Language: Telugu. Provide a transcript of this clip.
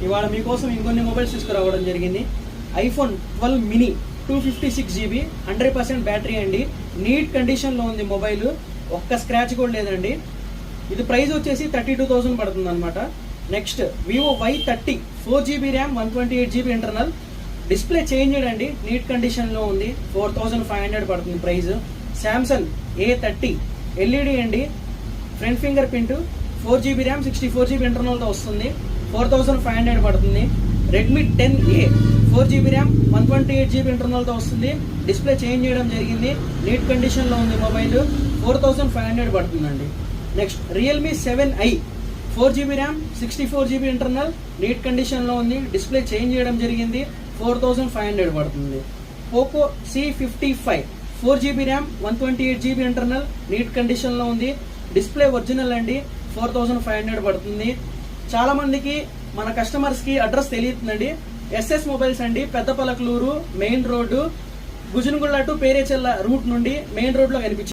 ఇవాళ మీకోసం ఇంకొన్ని మొబైల్స్ తీసుకురావడం జరిగింది. ఐఫోన్ 12 మినీ 256 GB 100% బ్యాటరీ అండి. నీట్ కండిషన్లో ఉంది మొబైల్, ఒక్క స్క్రాచ్ కూడా లేదండి. ఇది ప్రైస్ వచ్చేసి 32,000 పడుతుంది అనమాట. Next Vivo Y30 4 GB RAM 128 GB internal, display changed అండి, నీట్ కండిషన్లో ఉంది, 4,500 పడుతుంది ప్రైస్. శాంసంగ్ A30 LED అండి, front finger print, 4 GB RAM 64 GB ఇంటర్నల్తో వస్తుంది, 4,500 పడుతుంది. Redmi 10A 4 GB RAM 128 GB ఇంటర్నల్తో వస్తుంది, డిస్ప్లే చేంజ్ చేయడం జరిగింది, నీట్ కండిషన్లో ఉంది మొబైల్, 4,500 పడుతుందండి. Next Realme 7i 4 GB RAM 64 GB internal, neat కండిషన్లో ఉంది, డిస్ప్లే చేంజ్ చేయడం జరిగింది, 4,500 పడుతుంది. Poco C55 4 GB RAM 128 GB internal, neat కండిషన్లో ఉంది, డిస్ప్లే ఒరిజినల్ అండి, 4,500 పడుతుంది. చాలా మందికి మన కస్టమర్స్కి అడ్రస్ తెలియతుందండి. SS మొబైల్స్ అండి, Peddapalakaluru main road, గుజనగుళ్ళ to Perecherla route నుండి మెయిన్ రోడ్లో కనిపించింది.